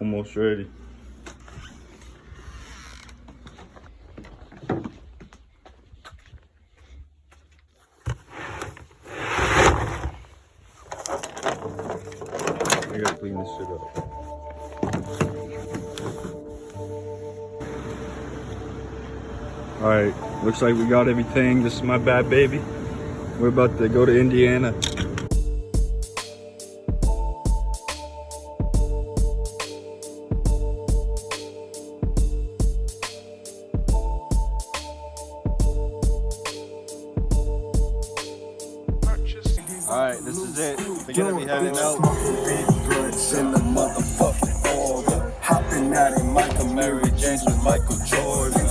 Almost ready. I gotta clean this shit up. Alright, looks like we got everything. This is my bad baby. We're about to go to Indiana. Alright, this is it. We're gonna be heading out. In the motherfucking order. Hopping out in Michael Mary James with Michael Jordan.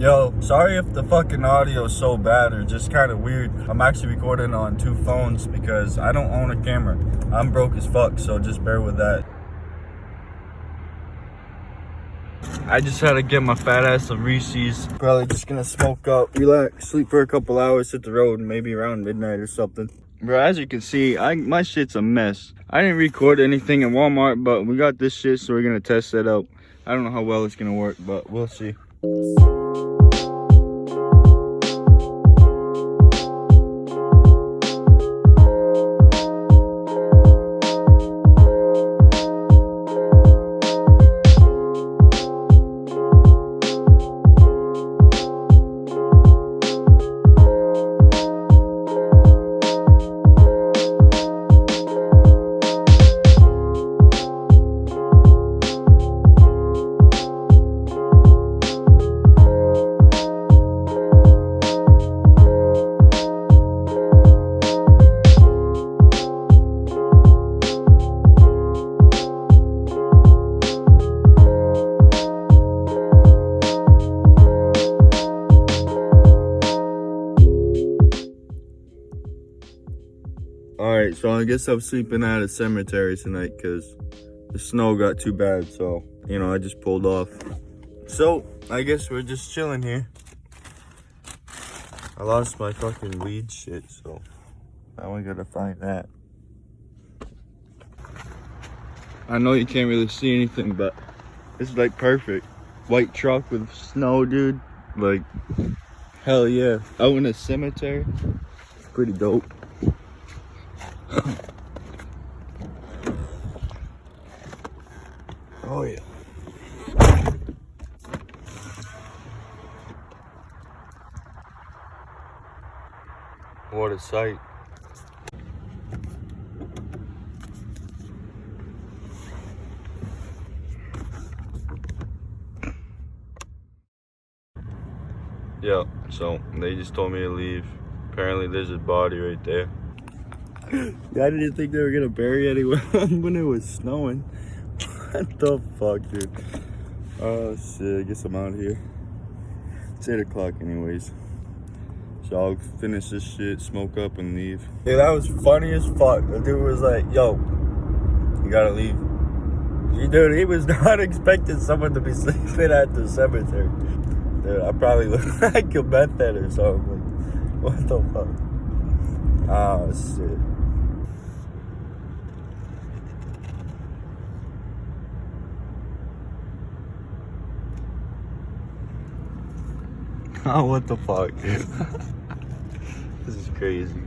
Yo, sorry if the fucking audio is so bad or just kind of weird. I'm actually recording on 2 phones because I don't own a camera. I'm broke as fuck, so just bear with that. I just had to get my fat ass some Reese's. Probably just gonna smoke up, relax, sleep for a couple hours, hit the road, maybe around midnight or something. Bro, as you can see, my shit's a mess. I didn't record anything in Walmart, but we got this shit, so we're gonna test it out. I don't know how well it's gonna work, but we'll see. Alright, so I guess I'm sleeping at a cemetery tonight because the snow got too bad, so, you know, I just pulled off. So, I guess we're just chilling here. I lost my fucking weed shit, so now I gotta find that. I know you can't really see anything, but it's like perfect. White truck with snow, dude. Like, hell yeah. Out in a cemetery. It's pretty dope. Oh yeah. What a sight. Yeah, so they just told me to leave. Apparently there's a body right there. Yeah, I didn't think they were gonna bury anyone when it was snowing. What the fuck, dude? Oh shit, I guess I'm out here. It's 8 o'clock anyways. So I'll finish this shit, smoke up and leave. Yeah, that was funny as fuck. The dude was like, yo, you gotta leave. Dude, he was not expecting someone to be sleeping at the cemetery. Dude, I probably look like a meth head or something. Like, what the fuck? Oh shit. Oh, what the fuck? This is crazy.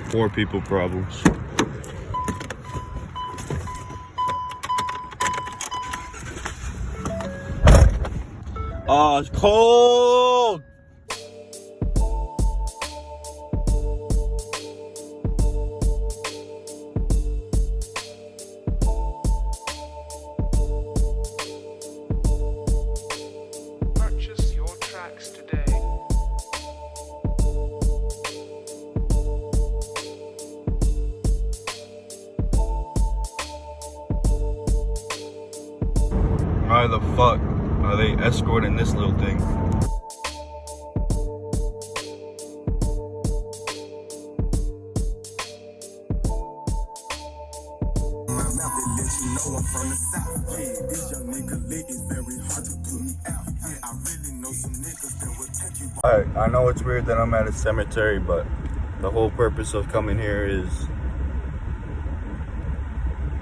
Poor people problems. Oh, it's cold. Purchase your tracks today. Why the fuck While they escorting this little thing. Alright, I know it's weird that I'm at a cemetery, but the whole purpose of coming here is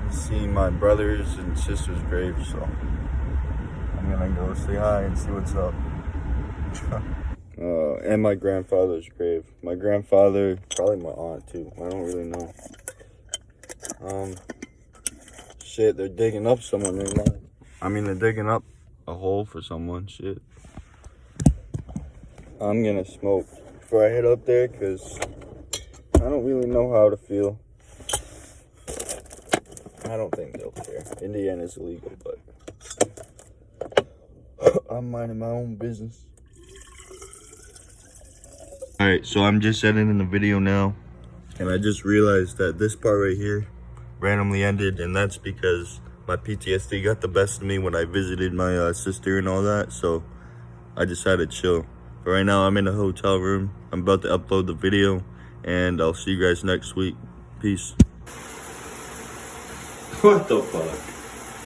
seeing my brothers and sisters' graves, so I'm gonna go say hi and see what's up. And my grandfather's grave. My grandfather, probably my aunt too, I don't really know. Shit, they're digging up someone right now. I mean, they're digging up a hole for someone, shit. I'm gonna smoke before I head up there, because I don't really know how to feel. I don't think they'll care. Indiana's illegal, but I'm minding my own business. Alright, so I'm just editing the video now, and I just realized that this part right here randomly ended, and that's because my PTSD got the best of me when I visited my sister and all that, so I decided to chill. But right now I'm in a hotel room. I'm about to upload the video, and I'll see you guys next week. Peace. What the fuck?